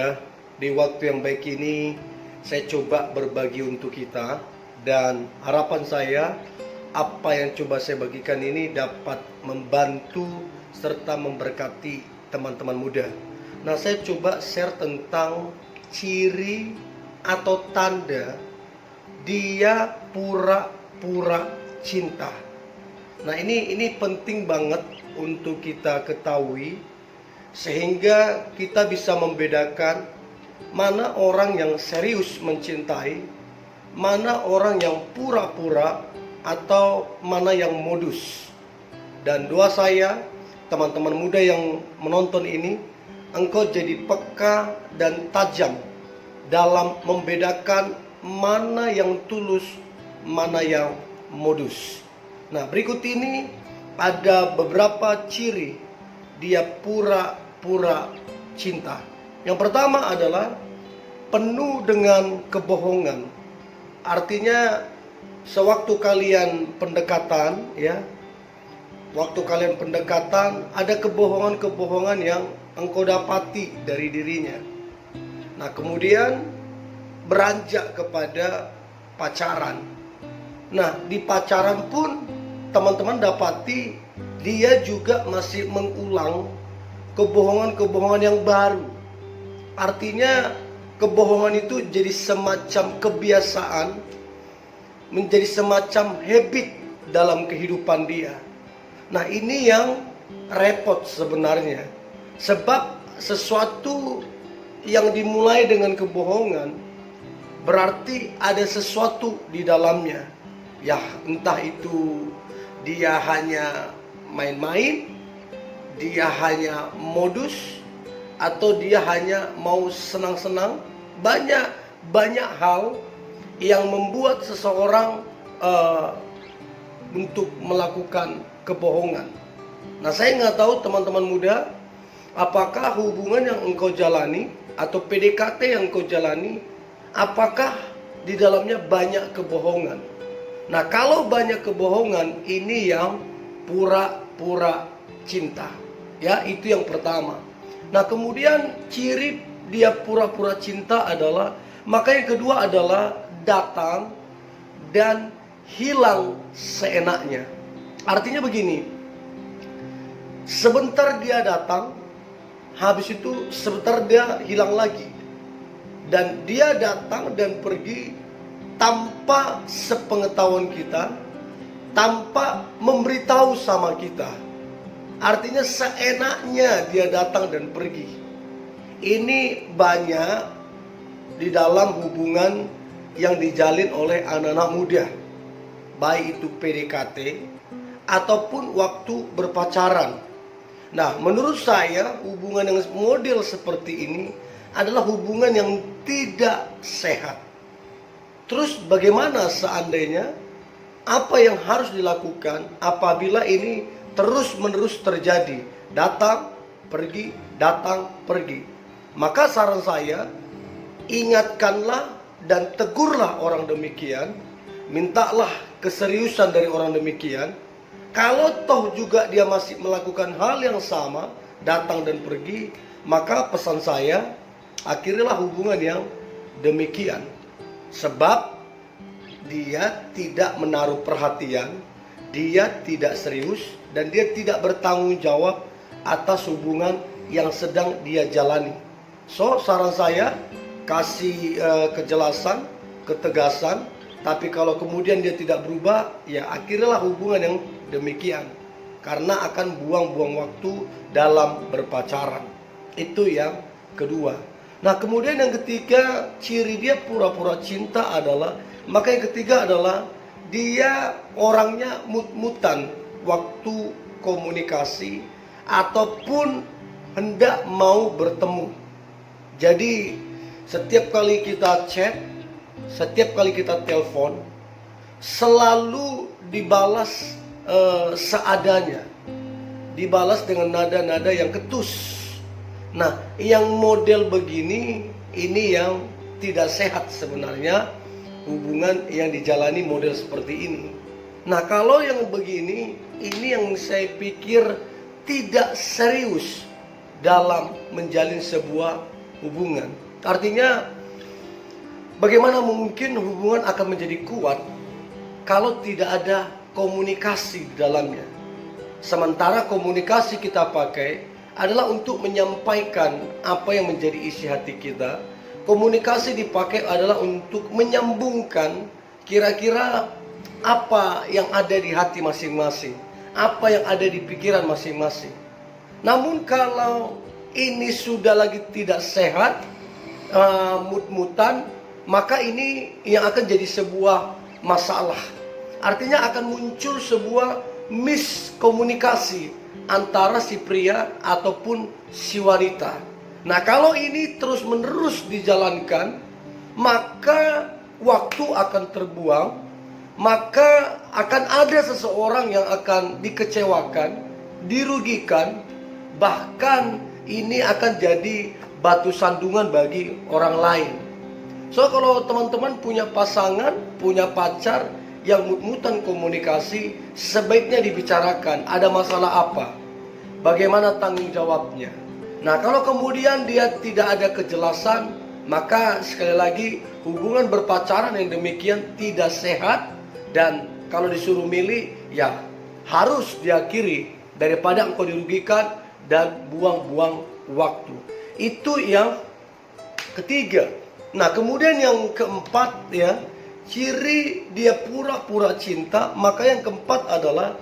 muda, di waktu yang baik ini saya coba berbagi untuk kita, dan harapan saya apa yang coba saya bagikan ini dapat membantu serta memberkati teman-teman muda. Nah, saya coba share tentang ciri atau tanda dia pura-pura cinta. Nah, ini penting banget untuk kita ketahui, sehingga kita bisa membedakan mana orang yang serius mencintai, mana orang yang pura-pura, atau mana yang modus. Dan doa saya, teman-teman muda yang menonton ini, engkau jadi peka dan tajam dalam membedakan mana yang tulus, mana yang modus. Nah, berikut ini ada beberapa ciri dia pura-pura cinta. Yang pertama adalah penuh dengan kebohongan. Artinya sewaktu kalian pendekatan, waktu kalian pendekatan ada kebohongan-kebohongan yang engkau dapati dari dirinya. Nah, kemudian beranjak kepada pacaran. Nah, di pacaran pun teman-teman dapati dia juga masih mengulang kebohongan-kebohongan yang baru. Artinya kebohongan itu jadi semacam kebiasaan, menjadi semacam habit dalam kehidupan dia. Nah, ini yang repot sebenarnya. Sebab sesuatu yang dimulai dengan kebohongan berarti ada sesuatu di dalamnya. Ya, entah itu dia hanya main-main, dia hanya modus, atau dia hanya mau senang-senang. Banyak hal yang membuat seseorang untuk melakukan kebohongan. Nah, saya nggak tahu teman-teman muda, apakah hubungan yang engkau jalani atau PDKT yang engkau jalani, apakah di dalamnya banyak kebohongan? Nah, kalau banyak kebohongan, ini yang pura-pura cinta. Ya, itu yang pertama. Nah, kemudian ciri dia pura-pura cinta adalah, maka yang kedua adalah datang dan hilang seenaknya. Artinya begini, sebentar dia datang, habis itu sebentar dia hilang lagi. Dan dia datang dan pergi tanpa sepengetahuan kita, tanpa memberitahu sama kita. Artinya seenaknya dia datang dan pergi. Ini banyak di dalam hubungan yang dijalin oleh anak-anak muda, baik itu PDKT ataupun waktu berpacaran. Nah, menurut saya hubungan yang model seperti ini adalah hubungan yang tidak sehat. Terus bagaimana seandainya, apa yang harus dilakukan apabila ini terus-menerus terjadi? Datang, pergi, datang, pergi. Maka saran saya, ingatkanlah dan tegurlah orang demikian. Mintalah keseriusan dari orang demikian. Kalau toh juga dia masih melakukan hal yang sama, datang dan pergi, maka pesan saya, akhirilah hubungan yang demikian. Sebab dia tidak menaruh perhatian, dia tidak serius, dan dia tidak bertanggung jawab atas hubungan yang sedang dia jalani. So, saran saya, kasih kejelasan, ketegasan. Tapi kalau kemudian dia tidak berubah, ya akhirnya hubungan yang demikian. Karena akan buang-buang waktu dalam berpacaran. Itu yang kedua. Nah, kemudian yang ketiga, ciri dia pura-pura cinta adalah, maka yang ketiga adalah dia orangnya mut-mutan waktu komunikasi ataupun hendak mau bertemu. Jadi setiap kali kita chat, setiap kali kita telepon, selalu dibalas seadanya, dibalas dengan nada-nada yang ketus. Nah, yang model begini, ini yang tidak sehat sebenarnya, hubungan yang dijalani model seperti ini. Nah, kalau yang begini, ini yang saya pikir tidak serius dalam menjalin sebuah hubungan. Artinya, bagaimana mungkin hubungan akan menjadi kuat kalau tidak ada komunikasi di dalamnya. Sementara komunikasi kita pakai adalah untuk menyampaikan apa yang menjadi isi hati kita. Komunikasi dipakai adalah untuk menyambungkan kira-kira apa yang ada di hati masing-masing, apa yang ada di pikiran masing-masing. Namun kalau ini sudah lagi tidak sehat, mut-mutan, maka ini yang akan jadi sebuah masalah. Artinya akan muncul sebuah miskomunikasi antara si pria ataupun si wanita. Nah, kalau ini terus-menerus dijalankan, maka waktu akan terbuang, maka akan ada seseorang yang akan dikecewakan, dirugikan, bahkan ini akan jadi batu sandungan bagi orang lain. So, kalau teman-teman punya pasangan, punya pacar yang mut-mutan komunikasi, sebaiknya dibicarakan ada masalah apa, bagaimana tanggung jawabnya. Nah, kalau kemudian dia tidak ada kejelasan, maka sekali lagi hubungan berpacaran yang demikian tidak sehat. Dan kalau disuruh milih, ya harus diakhiri daripada engkau dirugikan dan buang-buang waktu. Itu yang ketiga. Nah, kemudian yang keempat, ya, ciri dia pura-pura cinta. Maka yang keempat adalah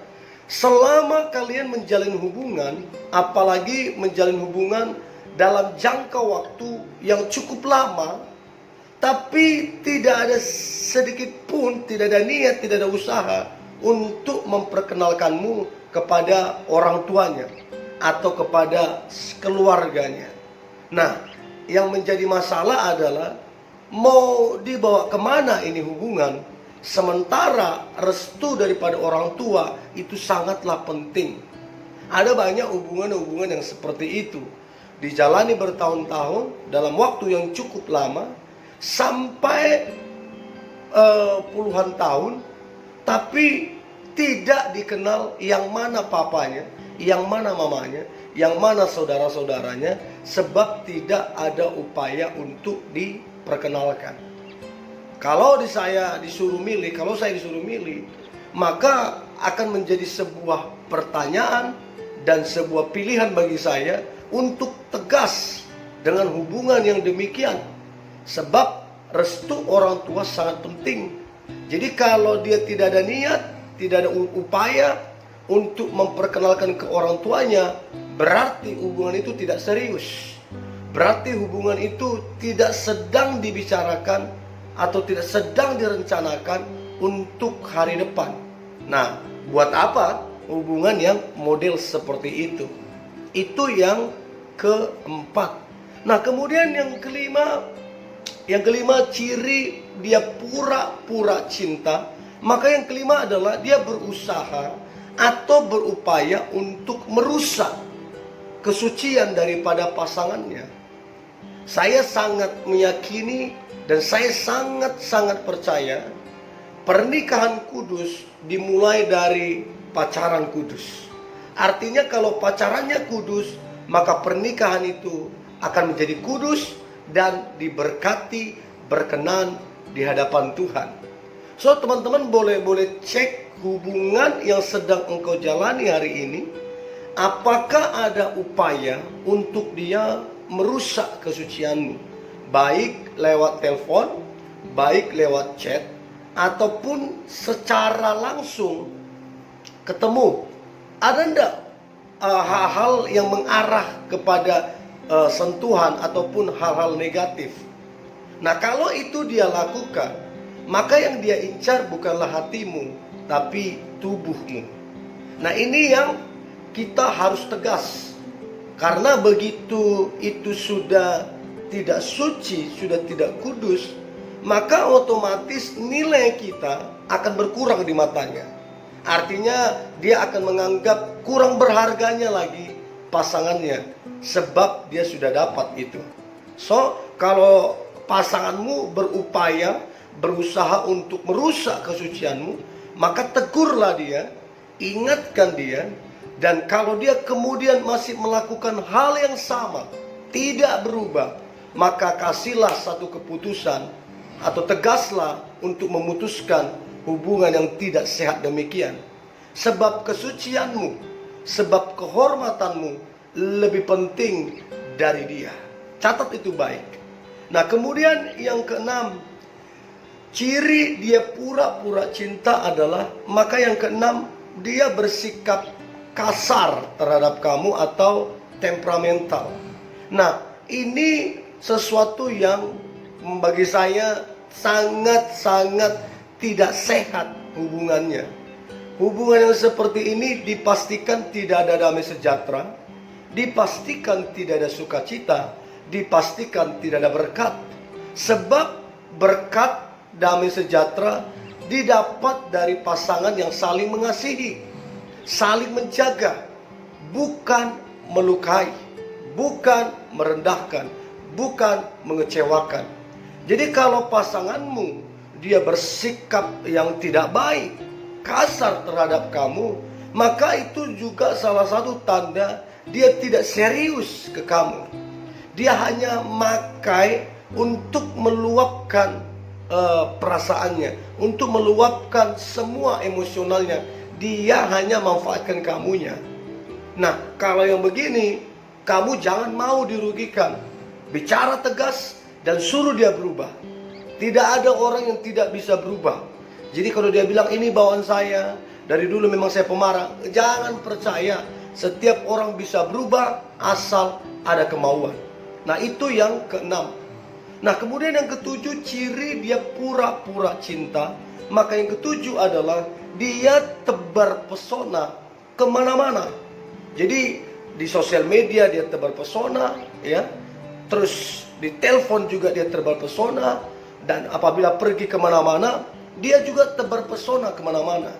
selama kalian menjalin hubungan, apalagi menjalin hubungan dalam jangka waktu yang cukup lama, tapi tidak ada sedikit pun, tidak ada niat, tidak ada usaha untuk memperkenalkanmu kepada orang tuanya atau kepada keluarganya. Nah, yang menjadi masalah adalah mau dibawa kemana ini hubungan, sementara restu daripada orang tua itu sangatlah penting. Ada banyak hubungan-hubungan yang seperti itu, dijalani bertahun-tahun dalam waktu yang cukup lama, sampai puluhan tahun, tapi tidak dikenal yang mana papanya, yang mana mamanya, yang mana saudara-saudaranya, sebab tidak ada upaya untuk diperkenalkan. Kalau saya disuruh milih, maka akan menjadi sebuah pertanyaan dan sebuah pilihan bagi saya untuk tegas dengan hubungan yang demikian. Sebab restu orang tua sangat penting. Jadi kalau dia tidak ada niat, tidak ada upaya untuk memperkenalkan ke orang tuanya, berarti hubungan itu tidak serius. Berarti hubungan itu tidak sedang dibicarakan atau tidak sedang direncanakan untuk hari depan. Nah, buat apa hubungan yang model seperti itu? Itu yang keempat. Nah, kemudian yang kelima ciri dia pura-pura cinta. Maka yang kelima adalah dia berusaha atau berupaya untuk merusak kesucian daripada pasangannya. Saya sangat meyakini dan saya sangat percaya pernikahan kudus dimulai dari pacaran kudus. Artinya kalau pacarannya kudus, maka pernikahan itu akan menjadi kudus dan diberkati, berkenan di hadapan Tuhan. So, teman-teman boleh cek hubungan yang sedang engkau jalani hari ini. Apakah ada upaya untuk dia merusak kesucianmu, baik lewat telepon, baik lewat chat, ataupun secara langsung ketemu? Ada enggak hal-hal yang mengarah kepada sentuhan ataupun hal-hal negatif? Nah, kalau itu dia lakukan, maka yang dia incar bukanlah hatimu, tapi tubuhmu. Nah, ini yang kita harus tegas. Karena begitu itu sudah tidak suci, sudah tidak kudus, maka otomatis nilai kita akan berkurang di matanya. Artinya dia akan menganggap kurang berharganya lagi pasangannya, sebab dia sudah dapat itu. So, kalau pasanganmu berupaya, berusaha untuk merusak kesucianmu, maka tegurlah dia, ingatkan dia. Dan kalau dia kemudian masih melakukan hal yang sama, tidak berubah, maka kasihlah satu keputusan atau tegaslah untuk memutuskan hubungan yang tidak sehat demikian. Sebab kesucianmu, sebab kehormatanmu lebih penting dari dia. Catat itu baik. Nah, kemudian yang keenam, ciri dia pura-pura cinta adalah, maka yang keenam, dia bersikap kasar terhadap kamu atau temperamental. Nah, ini sesuatu yang bagi saya sangat-sangat tidak sehat hubungannya. Hubungan yang seperti ini dipastikan tidak ada damai sejahtera, dipastikan tidak ada sukacita, dipastikan tidak ada berkat. Sebab berkat damai sejahtera didapat dari pasangan yang saling mengasihi, saling menjaga, bukan melukai, bukan merendahkan, bukan mengecewakan. Jadi kalau pasanganmu dia bersikap yang tidak baik, kasar terhadap kamu, maka itu juga salah satu tanda dia tidak serius ke kamu. Dia hanya makai untuk meluapkan perasaannya, untuk meluapkan semua emosionalnya. Dia hanya manfaatkan kamunya. Nah, kalau yang begini, kamu jangan mau dirugikan. Bicara tegas dan suruh dia berubah. Tidak ada orang yang tidak bisa berubah. Jadi kalau dia bilang ini bawaan saya, dari dulu memang saya pemarah, jangan percaya. Setiap orang bisa berubah asal ada kemauan. Nah, itu yang keenam. Nah, kemudian yang ketujuh, ciri dia pura-pura cinta. Maka yang ketujuh adalah dia tebar pesona kemana-mana. Jadi di sosial media dia tebar pesona, ya. Terus di telepon juga dia tebar pesona. Dan apabila pergi kemana-mana, dia juga tebar pesona kemana-mana.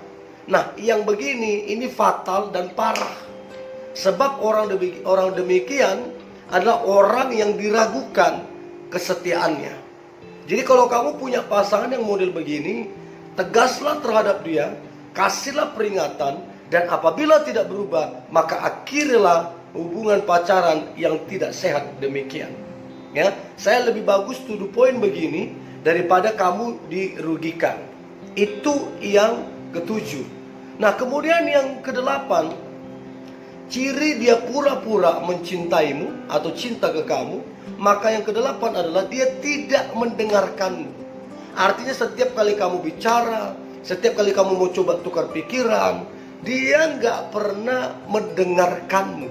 Nah, yang begini ini fatal dan parah. Sebab orang demikian adalah orang yang diragukan kesetiaannya. Jadi kalau kamu punya pasangan yang model begini, tegaslah terhadap dia, kasihlah peringatan, dan apabila tidak berubah, maka akhirilah hubungan pacaran yang tidak sehat demikian. Ya, saya lebih bagus to the point begini daripada kamu dirugikan. Itu yang ketujuh. Nah, kemudian yang kedelapan, ciri dia pura-pura mencintaimu atau cinta ke kamu. Maka yang kedelapan adalah dia tidak mendengarkanmu. Artinya setiap kali kamu bicara, setiap kali kamu mau coba tukar pikiran, dia nggak pernah mendengarkanmu.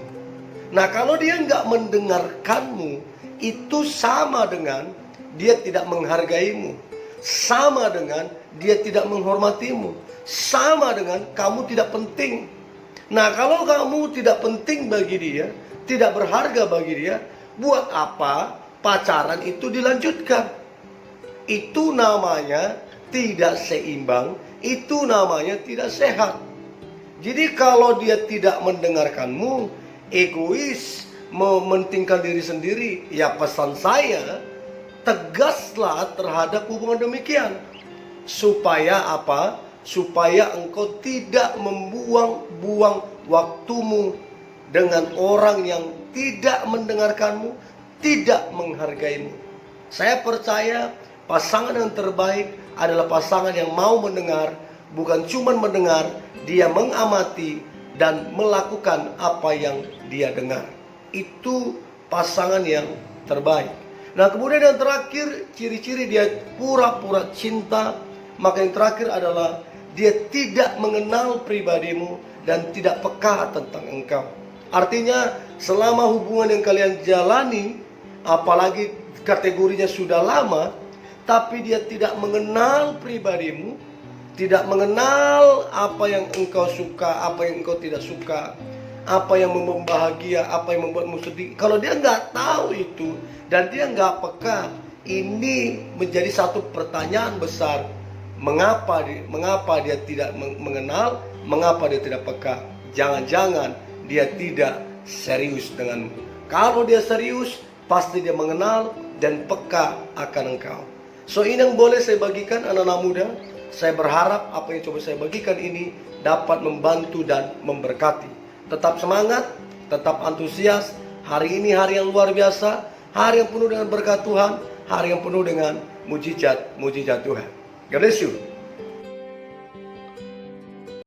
Nah, kalau dia nggak mendengarkanmu, itu sama dengan dia tidak menghargaimu, sama dengan dia tidak menghormatimu, sama dengan kamu tidak penting. Nah, kalau kamu tidak penting bagi dia, tidak berharga bagi dia, buat apa pacaran itu dilanjutkan? Itu namanya tidak seimbang, itu namanya tidak sehat. Jadi kalau dia tidak mendengarkanmu, egois, mementingkan diri sendiri, ya pesan saya, tegaslah terhadap hubungan demikian. Supaya apa? Supaya engkau tidak membuang-buang waktumu dengan orang yang tidak mendengarkanmu, tidak menghargaimu. Saya percaya pasangan yang terbaik adalah pasangan yang mau mendengar, bukan cuma mendengar, dia mengamati dan melakukan apa yang dia dengar. Itu pasangan yang terbaik. Nah, kemudian yang terakhir, ciri-ciri dia pura-pura cinta. Maka yang terakhir adalah dia tidak mengenal pribadimu dan tidak peka tentang engkau. Artinya selama hubungan yang kalian jalani, apalagi kategorinya sudah lama, tapi dia tidak mengenal pribadimu, tidak mengenal apa yang engkau suka, apa yang engkau tidak suka, apa yang membuat bahagia, apa yang membuatmu sedih. Kalau dia nggak tahu itu dan dia nggak peka, ini menjadi satu pertanyaan besar. Mengapa dia tidak mengenal? Mengapa dia tidak peka? Jangan-jangan dia tidak serius denganmu. Kalau dia serius, pasti dia mengenal dan peka akan engkau. So, ini yang boleh saya bagikan anak-anak muda. Saya berharap apa yang coba saya bagikan ini dapat membantu dan memberkati. Tetap semangat, tetap antusias. Hari ini hari yang luar biasa. hari yang penuh dengan berkat Tuhan, hari yang penuh dengan mujizat Tuhan. God bless you.